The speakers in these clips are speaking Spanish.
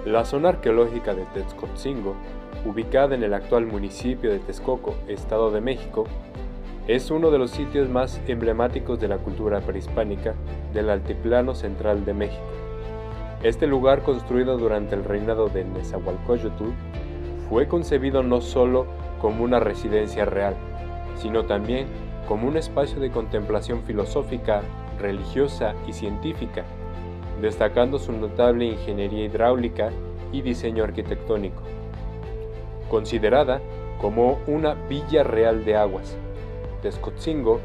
La zona arqueológica de Texcotzingo, ubicada en el actual municipio de Texcoco, Estado de México, es uno de los sitios más emblemáticos de la cultura prehispánica del altiplano central de México. Este lugar, construido durante el reinado de Nezahualcóyotl, fue concebido no solo como una residencia real, sino también como un espacio de contemplación filosófica, religiosa y científica, destacando su notable ingeniería hidráulica y diseño arquitectónico. Considerada como una villa real de aguas, Texcotzingo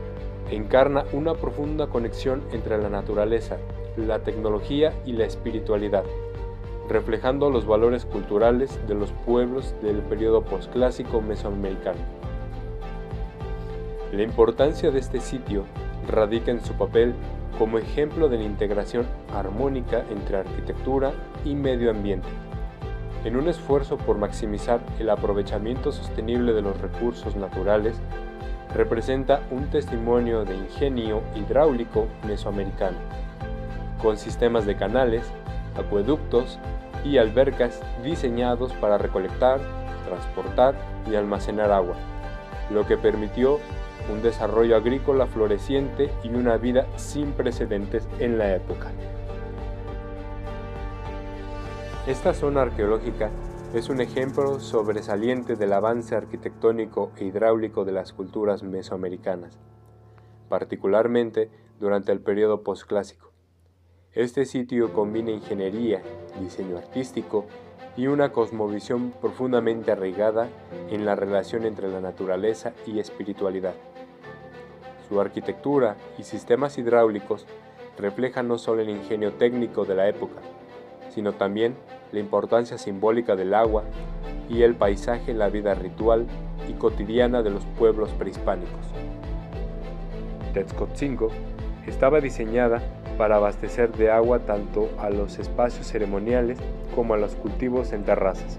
encarna una profunda conexión entre la naturaleza, la tecnología y la espiritualidad, reflejando los valores culturales de los pueblos del periodo posclásico mesoamericano. La importancia de este sitio radica en su papel como ejemplo de la integración armónica entre arquitectura y medio ambiente, en un esfuerzo por maximizar el aprovechamiento sostenible de los recursos naturales. Representa un testimonio de ingenio hidráulico mesoamericano, con sistemas de canales, acueductos y albercas diseñados para recolectar, transportar y almacenar agua, lo que permitió un desarrollo agrícola floreciente y una vida sin precedentes en la época. Esta zona arqueológica es un ejemplo sobresaliente del avance arquitectónico e hidráulico de las culturas mesoamericanas, particularmente durante el periodo posclásico. Este sitio combina ingeniería, diseño artístico y una cosmovisión profundamente arraigada en la relación entre la naturaleza y espiritualidad. Su arquitectura y sistemas hidráulicos reflejan no solo el ingenio técnico de la época, sino también la importancia simbólica del agua y el paisaje en la vida ritual y cotidiana de los pueblos prehispánicos. Texcotzingo estaba diseñada para abastecer de agua tanto a los espacios ceremoniales como a los cultivos en terrazas.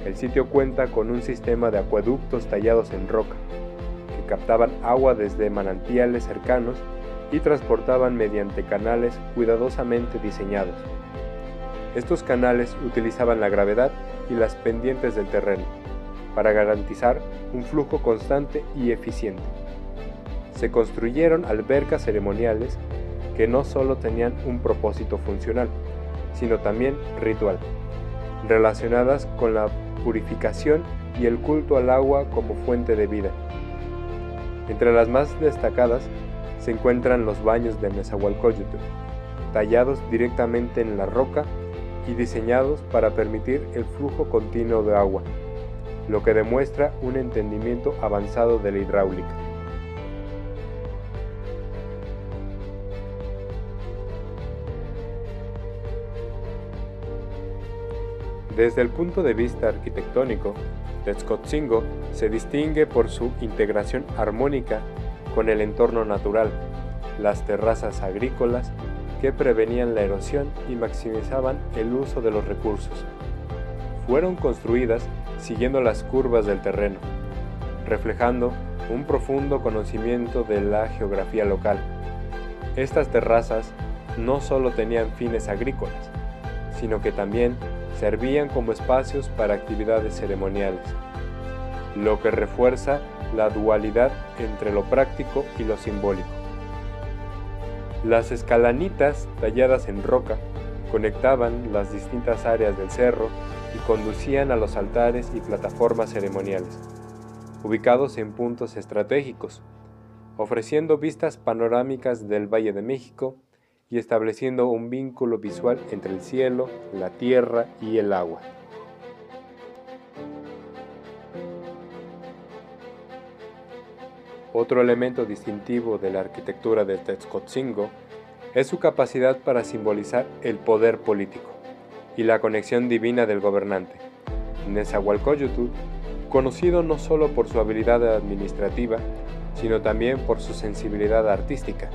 El sitio cuenta con un sistema de acueductos tallados en roca, que captaban agua desde manantiales cercanos y transportaban mediante canales cuidadosamente diseñados. Estos canales utilizaban la gravedad y las pendientes del terreno para garantizar un flujo constante y eficiente. Se construyeron albercas ceremoniales que no solo tenían un propósito funcional, sino también ritual, relacionadas con la purificación y el culto al agua como fuente de vida. Entre las más destacadas se encuentran los baños de Nezahualcóyotl, tallados directamente en la roca y diseñados para permitir el flujo continuo de agua, lo que demuestra un entendimiento avanzado de la hidráulica. Desde el punto de vista arquitectónico, Texcotzingo se distingue por su integración armónica con el entorno natural, las terrazas agrícolas que prevenían la erosión y maximizaban el uso de los recursos. Fueron construidas siguiendo las curvas del terreno, reflejando un profundo conocimiento de la geografía local. Estas terrazas no solo tenían fines agrícolas, sino que también servían como espacios para actividades ceremoniales, lo que refuerza la dualidad entre lo práctico y lo simbólico. Las escalanitas talladas en roca conectaban las distintas áreas del cerro y conducían a los altares y plataformas ceremoniales, ubicados en puntos estratégicos, ofreciendo vistas panorámicas del Valle de México y estableciendo un vínculo visual entre el cielo, la tierra y el agua. Otro elemento distintivo de la arquitectura de Texcotzingo es su capacidad para simbolizar el poder político y la conexión divina del gobernante. Nezahualcóyotl, conocido no solo por su habilidad administrativa, sino también por su sensibilidad artística,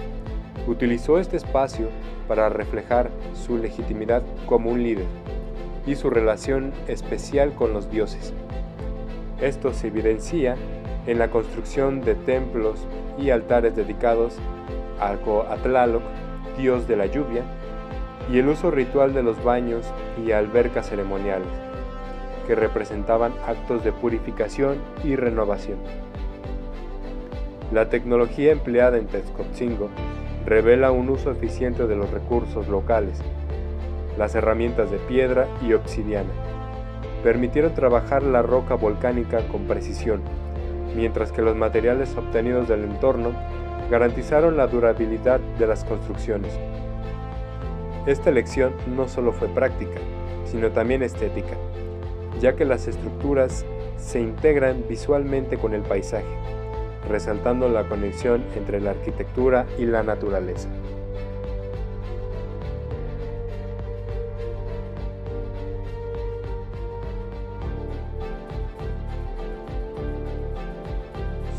utilizó este espacio para reflejar su legitimidad como un líder y su relación especial con los dioses. Esto se evidencia en la construcción de templos y altares dedicados a Tlaloc, dios de la lluvia, y el uso ritual de los baños y albercas ceremoniales, que representaban actos de purificación y renovación. La tecnología empleada en Tezcotzingo revela un uso eficiente de los recursos locales. Las herramientas de piedra y obsidiana permitieron trabajar la roca volcánica con precisión, mientras que los materiales obtenidos del entorno garantizaron la durabilidad de las construcciones. Esta elección no solo fue práctica, sino también estética, ya que las estructuras se integran visualmente con el paisaje, resaltando la conexión entre la arquitectura y la naturaleza.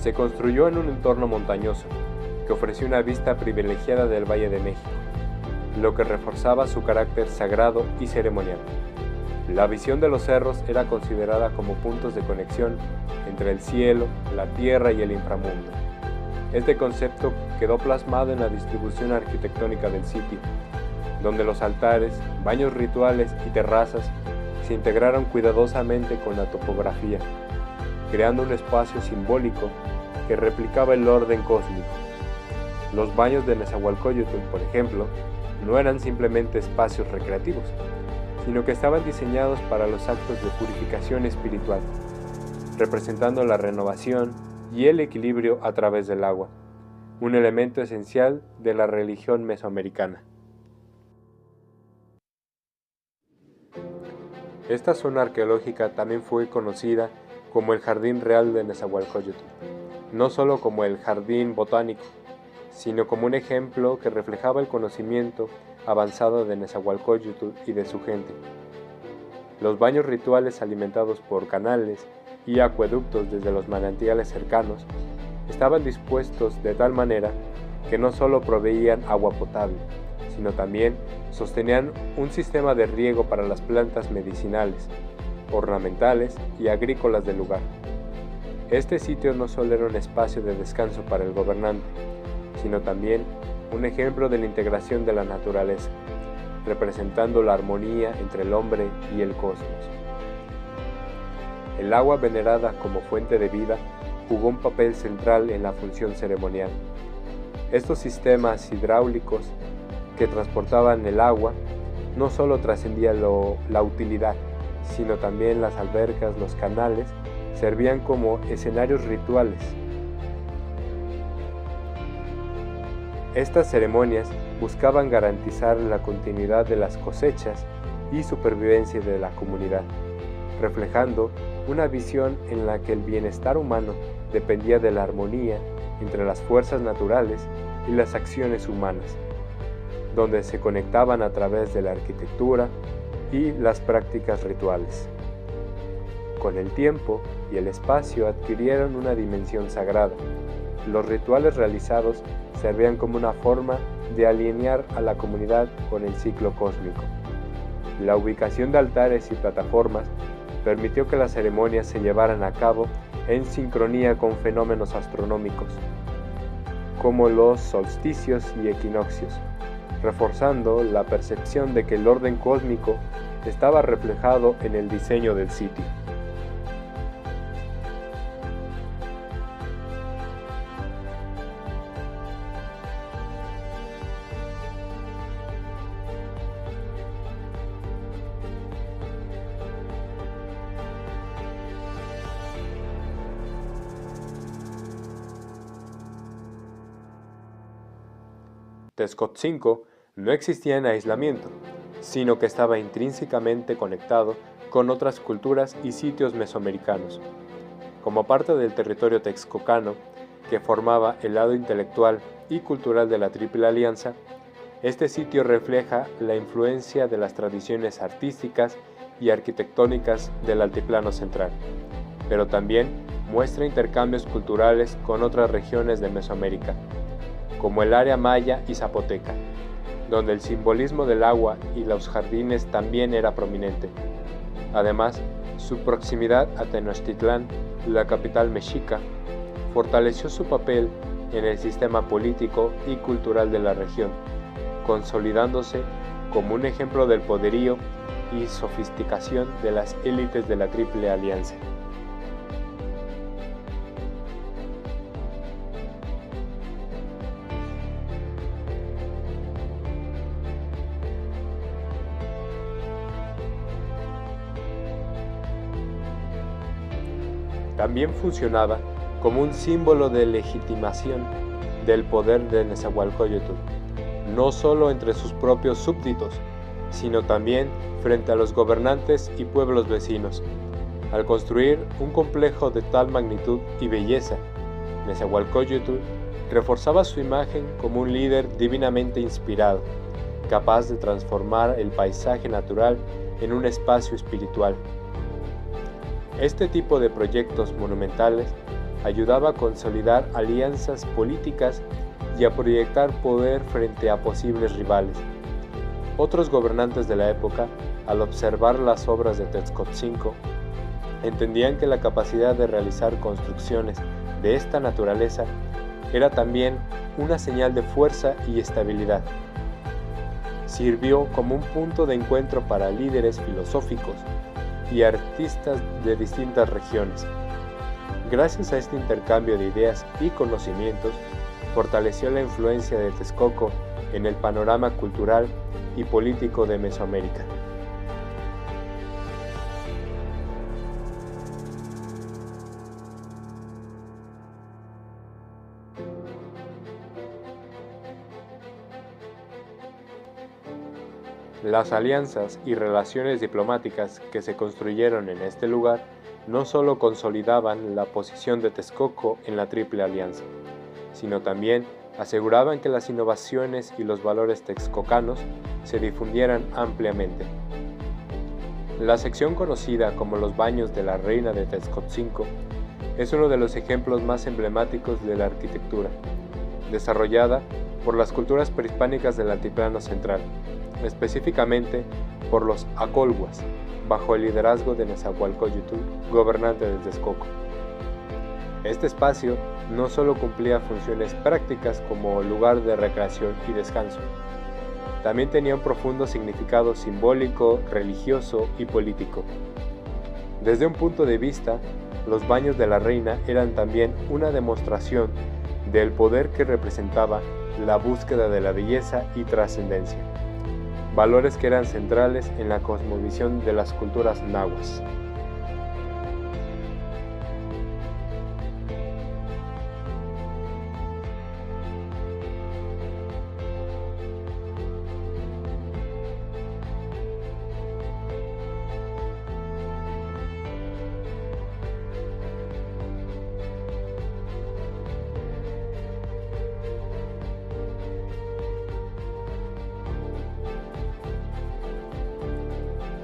Se construyó en un entorno montañoso, que ofreció una vista privilegiada del Valle de México, lo que reforzaba su carácter sagrado y ceremonial. La visión de los cerros era considerada como puntos de conexión entre el cielo, la tierra y el inframundo. Este concepto quedó plasmado en la distribución arquitectónica del sitio, donde los altares, baños rituales y terrazas se integraron cuidadosamente con la topografía, creando un espacio simbólico que replicaba el orden cósmico. Los baños de Nezahualcóyotl, por ejemplo, no eran simplemente espacios recreativos, sino que estaban diseñados para los actos de purificación espiritual, representando la renovación y el equilibrio a través del agua, un elemento esencial de la religión mesoamericana. Esta zona arqueológica también fue conocida como el Jardín Real de Nezahualcóyotl, no solo como el Jardín Botánico, sino como un ejemplo que reflejaba el conocimiento avanzado de Nezahualcóyotl y de su gente. Los baños rituales alimentados por canales y acueductos desde los manantiales cercanos estaban dispuestos de tal manera que no solo proveían agua potable, sino también sostenían un sistema de riego para las plantas medicinales, ornamentales y agrícolas del lugar. Este sitio no solo era un espacio de descanso para el gobernante, sino también un ejemplo de la integración de la naturaleza, representando la armonía entre el hombre y el cosmos. El agua venerada como fuente de vida jugó un papel central en la función ceremonial. Estos sistemas hidráulicos que transportaban el agua no solo trascendían la utilidad, sino también las albercas, los canales, servían como escenarios rituales. Estas ceremonias buscaban garantizar la continuidad de las cosechas y supervivencia de la comunidad, reflejando una visión en la que el bienestar humano dependía de la armonía entre las fuerzas naturales y las acciones humanas, donde se conectaban a través de la arquitectura y las prácticas rituales. Con el tiempo y el espacio adquirieron una dimensión sagrada. Los rituales realizados servían como una forma de alinear a la comunidad con el ciclo cósmico. La ubicación de altares y plataformas permitió que las ceremonias se llevaran a cabo en sincronía con fenómenos astronómicos, como los solsticios y equinoccios, reforzando la percepción de que el orden cósmico estaba reflejado en el diseño del sitio. Tezcotzingo no existía en aislamiento, sino que estaba intrínsecamente conectado con otras culturas y sitios mesoamericanos. Como parte del territorio texcocano, que formaba el lado intelectual y cultural de la Triple Alianza, este sitio refleja la influencia de las tradiciones artísticas y arquitectónicas del Altiplano Central, pero también muestra intercambios culturales con otras regiones de Mesoamérica, como el área maya y zapoteca, donde el simbolismo del agua y los jardines también era prominente. Además, su proximidad a Tenochtitlán, la capital mexica, fortaleció su papel en el sistema político y cultural de la región, consolidándose como un ejemplo del poderío y sofisticación de las élites de la Triple Alianza. También funcionaba como un símbolo de legitimación del poder de Nezahualcóyotl, no solo entre sus propios súbditos, sino también frente a los gobernantes y pueblos vecinos. Al construir un complejo de tal magnitud y belleza, Nezahualcóyotl reforzaba su imagen como un líder divinamente inspirado, capaz de transformar el paisaje natural en un espacio espiritual. Este tipo de proyectos monumentales ayudaba a consolidar alianzas políticas y a proyectar poder frente a posibles rivales. Otros gobernantes de la época, al observar las obras de Texcoatzinco, entendían que la capacidad de realizar construcciones de esta naturaleza era también una señal de fuerza y estabilidad. Sirvió como un punto de encuentro para líderes filosóficos y artistas de distintas regiones. Gracias a este intercambio de ideas y conocimientos, fortaleció la influencia de Texcoco en el panorama cultural y político de Mesoamérica. Las alianzas y relaciones diplomáticas que se construyeron en este lugar no solo consolidaban la posición de Texcoco en la Triple Alianza, sino también aseguraban que las innovaciones y los valores texcocanos se difundieran ampliamente. La sección conocida como los Baños de la Reina de Texcoatzinco es uno de los ejemplos más emblemáticos de la arquitectura, desarrollada por las culturas prehispánicas del Altiplano Central, específicamente por los Acolhuas, bajo el liderazgo de Nezahualcóyotl, gobernante de Texcoco. Este espacio no solo cumplía funciones prácticas como lugar de recreación y descanso, también tenía un profundo significado simbólico, religioso y político. Desde un punto de vista, los Baños de la Reina eran también una demostración del poder que representaba la búsqueda de la belleza y trascendencia, valores que eran centrales en la cosmovisión de las culturas nahuas.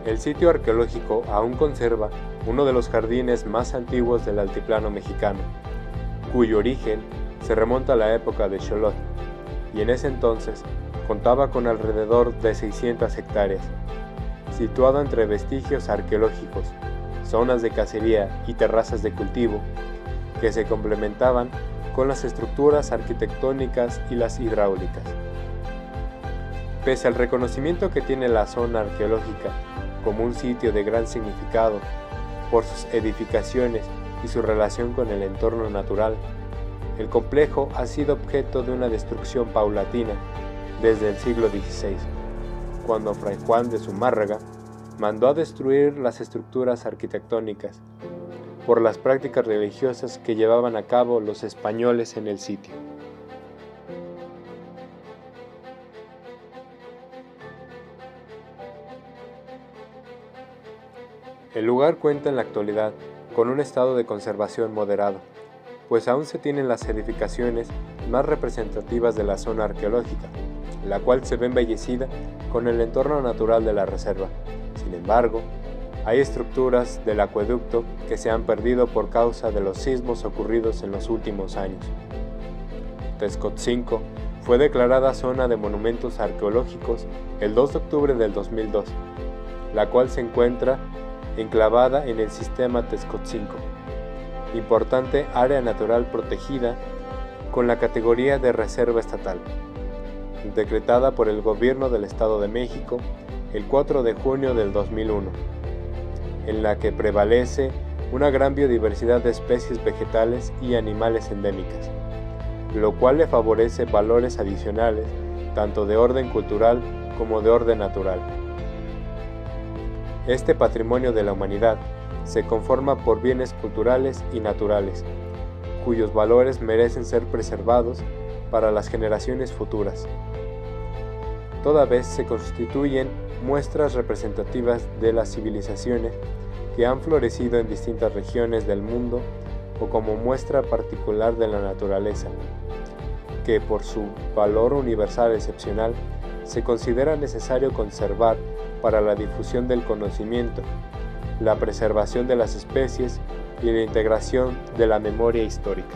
El sitio arqueológico aún conserva uno de los jardines más antiguos del altiplano mexicano, cuyo origen se remonta a la época de Xolotl, y en ese entonces contaba con alrededor de 600 hectáreas. Situado entre vestigios arqueológicos, zonas de cacería y terrazas de cultivo, que se complementaban con las estructuras arquitectónicas y las hidráulicas. Pese al reconocimiento que tiene la zona arqueológica como un sitio de gran significado por sus edificaciones y su relación con el entorno natural, el complejo ha sido objeto de una destrucción paulatina desde el siglo XVI, cuando Fray Juan de Zumárraga mandó a destruir las estructuras arquitectónicas por las prácticas religiosas que llevaban a cabo los españoles en el sitio. El lugar cuenta en la actualidad con un estado de conservación moderado, pues aún se tienen las edificaciones más representativas de la zona arqueológica, la cual se ve embellecida con el entorno natural de la reserva. Sin embargo, hay estructuras del acueducto que se han perdido por causa de los sismos ocurridos en los últimos años. Texcoatzinco fue declarada zona de monumentos arqueológicos el 2 de octubre del 2002, la cual se encuentra enclavada en el sistema Texcoatzinco, importante área natural protegida con la categoría de reserva estatal. decretada por el Gobierno del Estado de México el 4 de junio del 2001, en la que prevalece una gran biodiversidad de especies vegetales y animales endémicas, lo cual le favorece valores adicionales tanto de orden cultural como de orden natural. Este patrimonio de la humanidad se conforma por bienes culturales y naturales, cuyos valores merecen ser preservados para las generaciones futuras. Toda vez se constituyen muestras representativas de las civilizaciones que han florecido en distintas regiones del mundo o como muestra particular de la naturaleza, que por su valor universal excepcional se considera necesario conservar para la difusión del conocimiento, la preservación de las especies y la integración de la memoria histórica.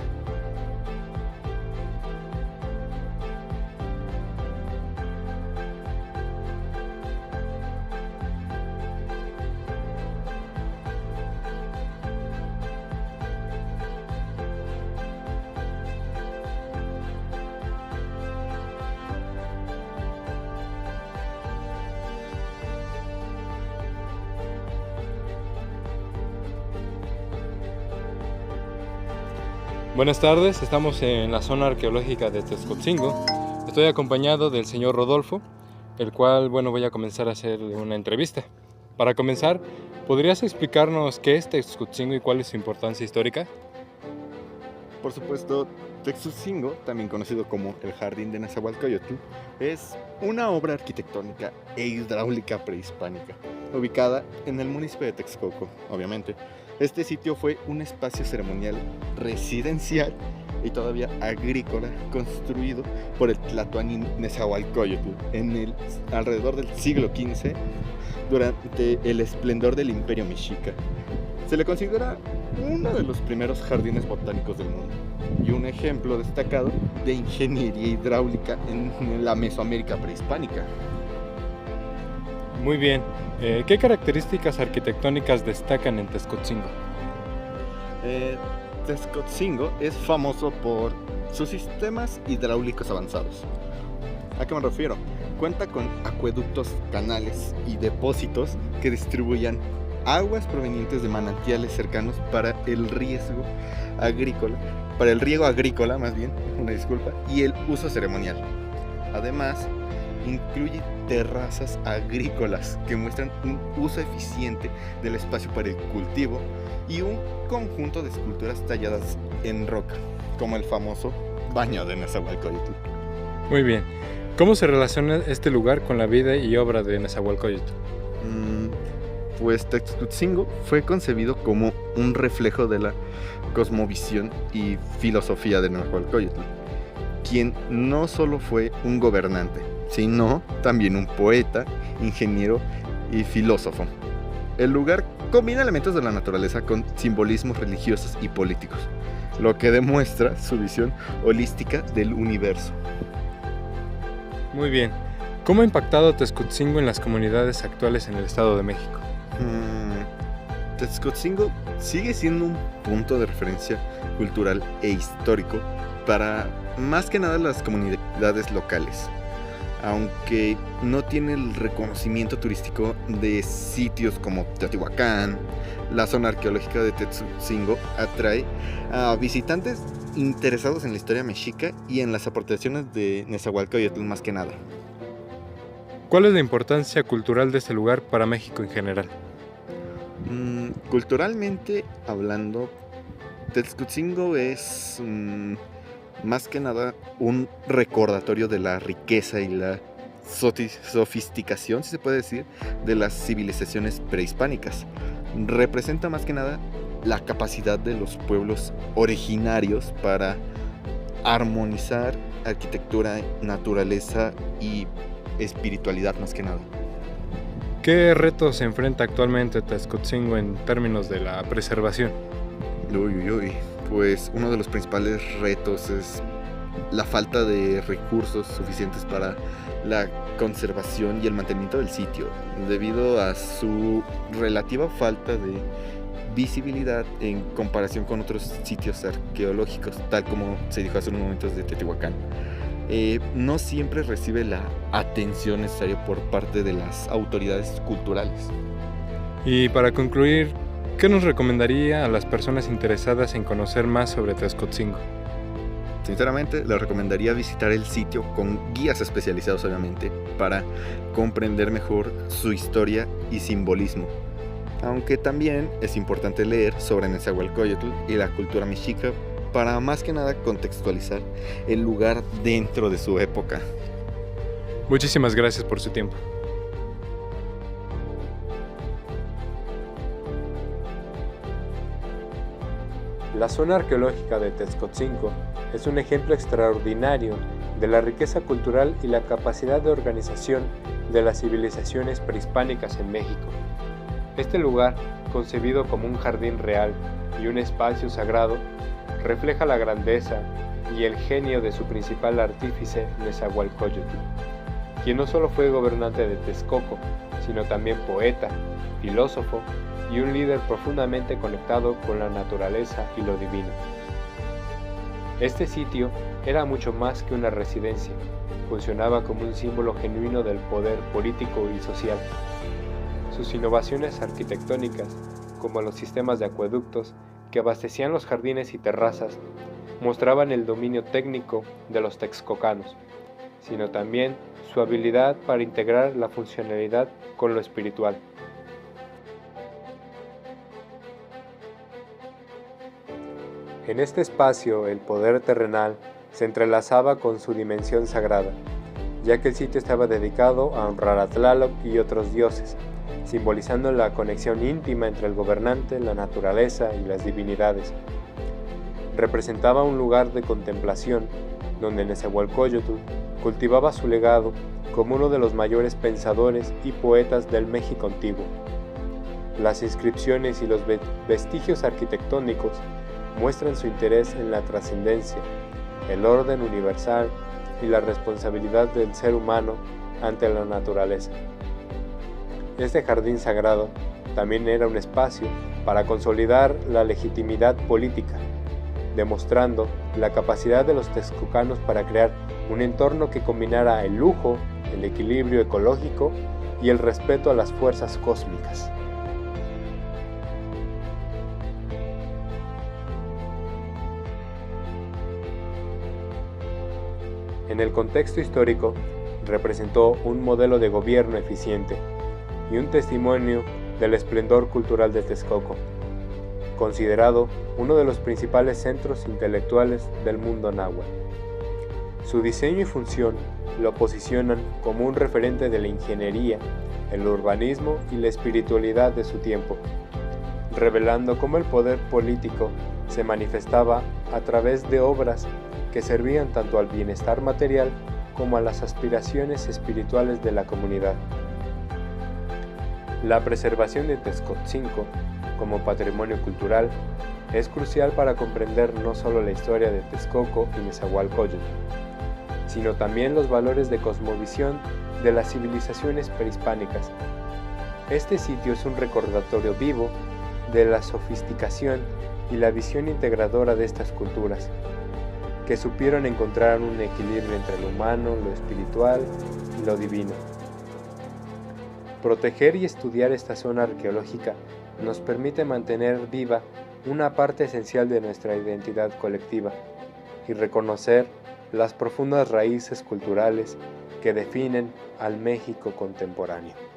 Buenas tardes, estamos en la zona arqueológica de Texcotzingo. Estoy acompañado del señor Rodolfo, el cual, voy a comenzar a hacer una entrevista. Para comenzar, ¿podrías explicarnos qué es Texcotzingo y cuál es su importancia histórica? Por supuesto, Texcotzingo, también conocido como el Jardín de Nezahualcóyotl, es una obra arquitectónica e hidráulica prehispánica, ubicada en el municipio de Texcoco, obviamente. Este sitio fue un espacio ceremonial residencial y todavía agrícola construido por el tlatoani Nezahualcóyotl alrededor del siglo XV, durante el esplendor del Imperio Mexica. Se le considera uno de los primeros jardines botánicos del mundo y un ejemplo destacado de ingeniería hidráulica en la Mesoamérica prehispánica. Muy bien. ¿Qué características arquitectónicas destacan en Texcotzingo? Texcotzingo es famoso por sus sistemas hidráulicos avanzados. ¿A qué me refiero? Cuenta con acueductos, canales y depósitos que distribuyan aguas provenientes de manantiales cercanos para el riego agrícola, y el uso ceremonial. Además, incluye terrazas agrícolas que muestran un uso eficiente del espacio para el cultivo y un conjunto de esculturas talladas en roca, como el famoso Baño de Nezahualcóyotl. Muy bien. ¿Cómo se relaciona este lugar con la vida y obra de Nezahualcóyotl? Pues Texcotzingo fue concebido como un reflejo de la cosmovisión y filosofía de Nezahualcóyotl, quien no solo fue un gobernante, sino también un poeta, ingeniero y filósofo. El lugar combina elementos de la naturaleza con simbolismos religiosos y políticos, lo que demuestra su visión holística del universo. Muy bien. ¿Cómo ha impactado Texcotzingo en las comunidades actuales en el Estado de México? Texcotzingo sigue siendo un punto de referencia cultural e histórico para más que nada las comunidades locales. Aunque no tiene el reconocimiento turístico de sitios como Teotihuacán, la zona arqueológica de Texcotzingo atrae a visitantes interesados en la historia mexica y en las aportaciones de Nezahualcóyotl más que nada. ¿Cuál es la importancia cultural de este lugar para México en general? Culturalmente hablando, Texcotzingo es más que nada un recordatorio de la riqueza y la sofisticación, si se puede decir, de las civilizaciones prehispánicas. Representa más que nada la capacidad de los pueblos originarios para armonizar arquitectura, naturaleza y espiritualidad más que nada. ¿Qué retos se enfrenta actualmente Texcotzingo en términos de la preservación? Pues uno de los principales retos es la falta de recursos suficientes para la conservación y el mantenimiento del sitio, debido a su relativa falta de visibilidad en comparación con otros sitios arqueológicos, tal como se dijo hace unos momentos de Teotihuacán. no siempre recibe la atención necesaria por parte de las autoridades culturales. Y para concluir, ¿qué nos recomendaría a las personas interesadas en conocer más sobre Texcoatzingo? Sinceramente, les recomendaría visitar el sitio con guías especializados, obviamente, para comprender mejor su historia y simbolismo. Aunque también es importante leer sobre Nezahualcóyotl y la cultura mexica para más que nada contextualizar el lugar dentro de su época. Muchísimas gracias por su tiempo. La zona arqueológica de Texcoatzingo es un ejemplo extraordinario de la riqueza cultural y la capacidad de organización de las civilizaciones prehispánicas en México. Este lugar, concebido como un jardín real y un espacio sagrado, refleja la grandeza y el genio de su principal artífice, Nezahualcóyotl, quien no solo fue gobernante de Texcoco, sino también poeta, filósofo y un líder profundamente conectado con la naturaleza y lo divino. Este sitio era mucho más que una residencia, funcionaba como un símbolo genuino del poder político y social. Sus innovaciones arquitectónicas, como los sistemas de acueductos que abastecían los jardines y terrazas, mostraban el dominio técnico de los texcocanos, sino también su habilidad para integrar la funcionalidad con lo espiritual. En este espacio, el poder terrenal se entrelazaba con su dimensión sagrada, ya que el sitio estaba dedicado a honrar a Tlaloc y otros dioses, simbolizando la conexión íntima entre el gobernante, la naturaleza y las divinidades. Representaba un lugar de contemplación, donde Nezahualcóyotl cultivaba su legado como uno de los mayores pensadores y poetas del México antiguo. Las inscripciones y los vestigios arquitectónicos muestran su interés en la trascendencia, el orden universal y la responsabilidad del ser humano ante la naturaleza. Este jardín sagrado también era un espacio para consolidar la legitimidad política, demostrando la capacidad de los texcocanos para crear un entorno que combinara el lujo, el equilibrio ecológico y el respeto a las fuerzas cósmicas. En el contexto histórico, representó un modelo de gobierno eficiente y un testimonio del esplendor cultural de Texcoco, considerado uno de los principales centros intelectuales del mundo náhuatl. Su diseño y función lo posicionan como un referente de la ingeniería, el urbanismo y la espiritualidad de su tiempo, revelando cómo el poder político se manifestaba a través de obras que servían tanto al bienestar material como a las aspiraciones espirituales de la comunidad. La preservación de Texcoatzingo como patrimonio cultural es crucial para comprender no solo la historia de Texcoco y Nezahualcóyotl, sino también los valores de cosmovisión de las civilizaciones prehispánicas. Este sitio es un recordatorio vivo de la sofisticación y la visión integradora de estas culturas, que supieron encontrar un equilibrio entre lo humano, lo espiritual y lo divino. Proteger y estudiar esta zona arqueológica nos permite mantener viva una parte esencial de nuestra identidad colectiva y reconocer las profundas raíces culturales que definen al México contemporáneo.